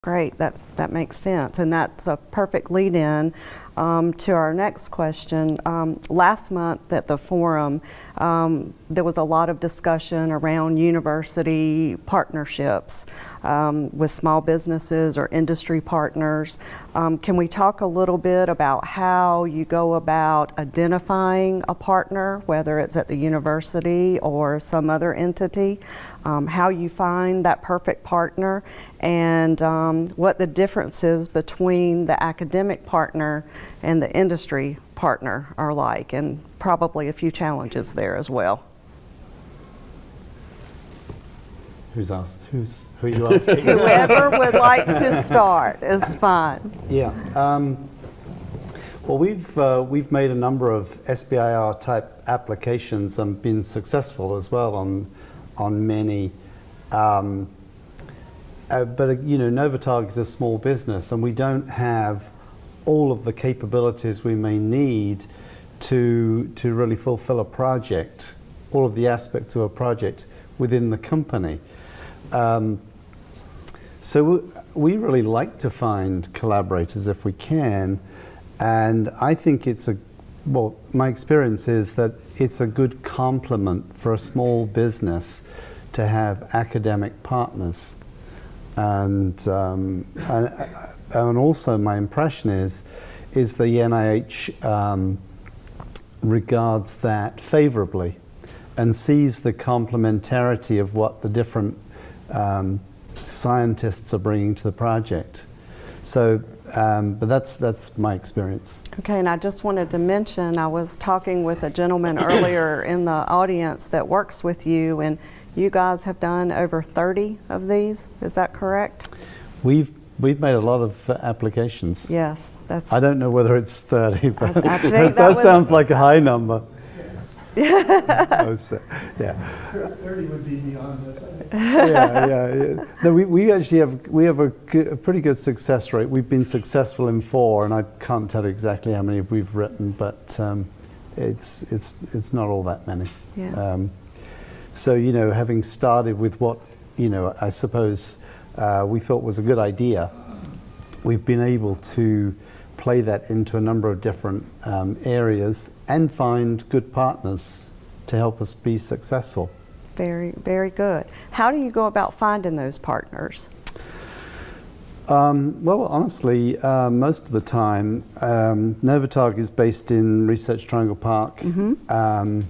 great. That makes sense. And that's a perfect lead-in to our next question. Last month at the forum, there was a lot of discussion around university partnerships with small businesses or industry partners. Can we talk a little bit about how you go about identifying a partner, whether it's at the university or some other entity, how you find that perfect partner, and what the differences between the academic partner and the industry partner are like, and probably a few challenges there as well. Who are you asking? Whoever would like to start is fine. Yeah. Well, we've made a number of SBIR type applications and been successful as well on many. But Novatag is a small business, and we don't have all of the capabilities we may need to really fulfill a project, all of the aspects of a project within the company. So we really like to find collaborators if we can, and I think my experience is that it's a good complement for a small business to have academic partners. And also my impression is the NIH regards that favorably and sees the complementarity of what the different scientists are bringing to the project. So, but that's my experience. Okay, and I just wanted to mention, I was talking with a gentleman earlier in the audience that works with you, and you guys have done over 30 of these, is that correct? We've made a lot of applications. Yes, that's... I don't know whether it's 30, but I think that sounds like a high number. Yeah. Yeah. 30 would be beyond this. Yeah. No, we actually have a pretty good success rate. We've been successful in 4, and I can't tell you exactly how many we've written, but it's not all that many. Yeah. So having started with what I suppose we thought was a good idea, we've been able to play that into a number of different areas and find good partners to help us be successful. Very, very good. How do you go about finding those partners? Well, honestly, most of the time, Novatag is based in Research Triangle Park, and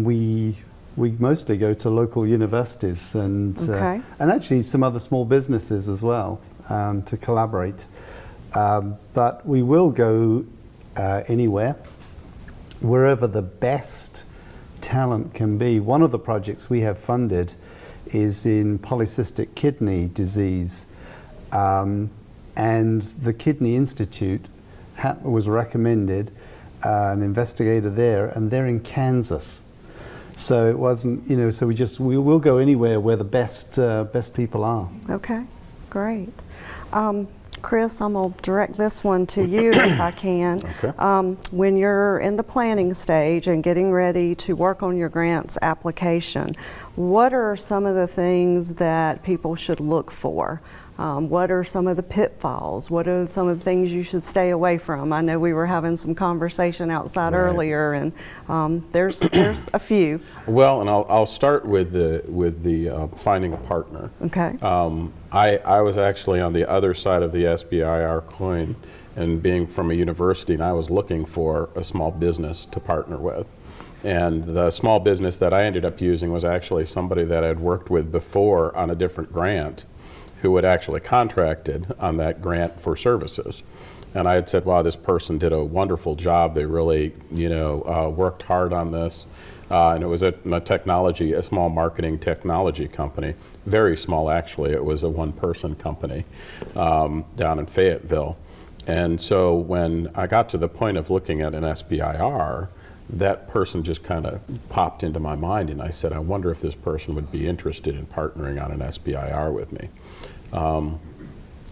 we mostly go to local universities and actually some other small businesses as well to collaborate. But we will go anywhere, wherever the best talent can be. One of the projects we have funded is in polycystic kidney disease, and the Kidney Institute was recommended, an investigator there, and they're in Kansas. So it wasn't, so we will go anywhere where the best people are. Okay, great. Chris, I'm going to direct this one to you if I can. Okay. When you're in the planning stage and getting ready to work on your grants application, what are some of the things that people should look for? What are some of the pitfalls? What are some of the things you should stay away from? I know we were having some conversation outside earlier, and there's a few. Well, and I'll start with the finding a partner. Okay. I was actually on the other side of the SBIR coin, and being from a university, and I was looking for a small business to partner with. And the small business that I ended up using was actually somebody that I'd worked with before on a different grant, who had actually contracted on that grant for services. And I had said, wow, this person did a wonderful job. They really, worked hard on this. And it was a small marketing technology company, very small actually. It was a one-person company down in Fayetteville. And so when I got to the point of looking at an SBIR, that person just kind of popped into my mind, and I said, I wonder if this person would be interested in partnering on an SBIR with me.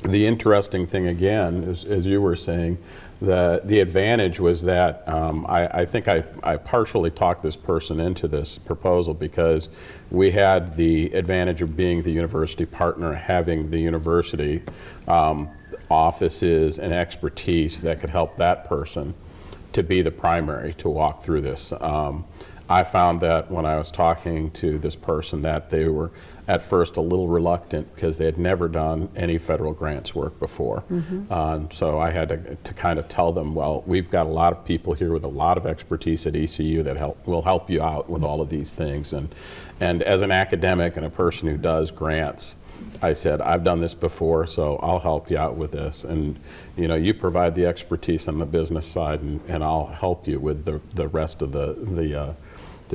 The interesting thing again, as you were saying, the advantage was that I think I partially talked this person into this proposal because we had the advantage of being the university partner, having the university offices and expertise that could help that person to be the primary to walk through this. I found that when I was talking to this person that they were at first a little reluctant because they had never done any federal grants work before. So I had to kind of tell them, well, we've got a lot of people here with a lot of expertise at ECU that will help you out with all of these things. And as an academic and a person who does grants, I said, I've done this before, so I'll help you out with this. And you provide the expertise on the business side, and I'll help you with the rest of the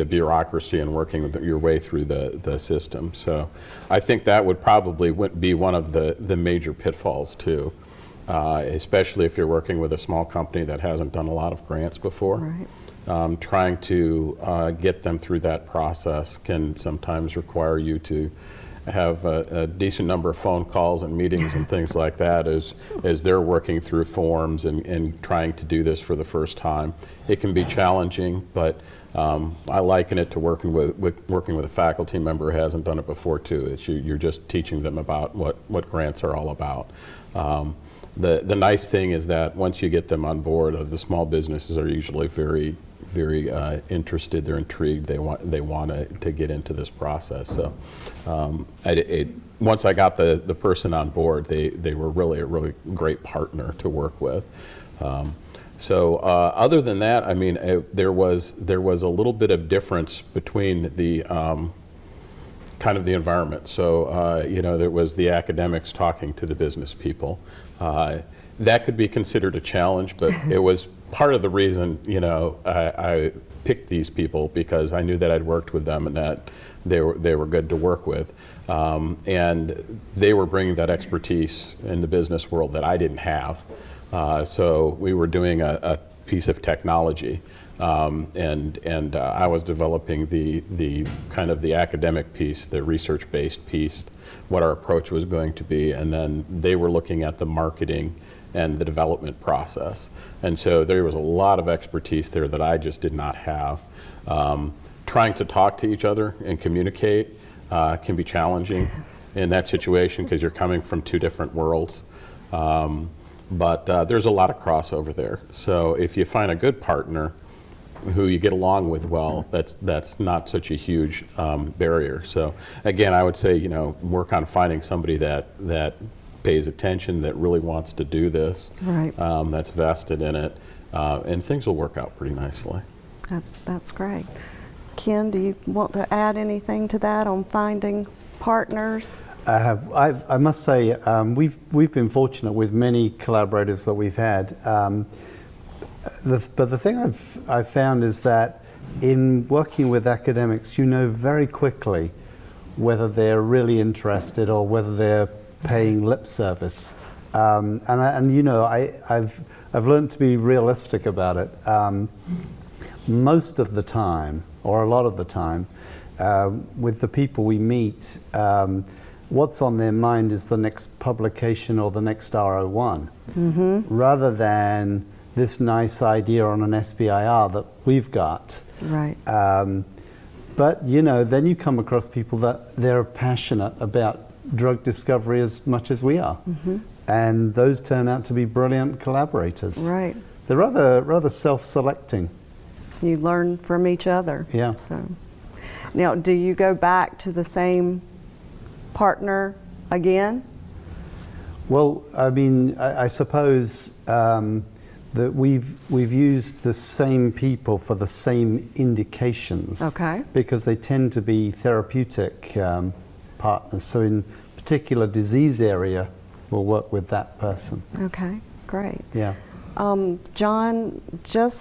bureaucracy and working with your way through the system. So I think that would probably be one of the major pitfalls too, especially if you're working with a small company that hasn't done a lot of grants before. Right. Trying to get them through that process can sometimes require you to have a decent number of phone calls and meetings and things like that as they're working through forms and trying to do this for the first time. It can be challenging, but I liken it to working with a faculty member who hasn't done it before too. You're just teaching them about what grants are all about. The nice thing is that once you get them on board, the small businesses are usually very interested. They're intrigued. They want to get into this process. So once I got the person on board, they were really a really great partner to work with. So other than that, I mean, there was a little bit of difference between the kind of the environment. So there was the academics talking to the business people. That could be considered a challenge, but it was part of the reason I picked these people, because I knew that I'd worked with them and that they were good to work with, and they were bringing that expertise in the business world that I didn't have. So we were doing a piece of technology, and I was developing the kind of the academic piece, the research-based piece, what our approach was going to be, and then they were looking at the marketing and the development process. And so there was a lot of expertise there that I just did not have. Trying to talk to each other and communicate can be challenging in that situation because you're coming from two different worlds. But there's a lot of crossover there. So if you find a good partner who you get along with well, that's not such a huge barrier. So again, I would say, work on finding somebody that pays attention, that really wants to do this, Right. That's vested in it, and things will work out pretty nicely. That's great. Ken, do you want to add anything to that on finding partners? I must say, we've been fortunate with many collaborators that we've had. But the thing I've found is that in working with academics, you know very quickly whether they're really interested or whether they're paying lip service. I've learned to be realistic about it. Most of the time, or a lot of the time, with the people we meet, what's on their mind is the next publication or the next R01, rather than this nice idea on an SBIR that we've got. Right. But then you come across people that they're passionate about drug discovery as much as we are, and those turn out to be brilliant collaborators. Right. They're rather self-selecting. You learn from each other. Yeah. So, now, do you go back to the same partner again? Well, I mean, I suppose that we've used the same people for the same indications. Okay. Because they tend to be therapeutic partners. So in particular disease area, we'll work with that person. Okay, great. Yeah. John, just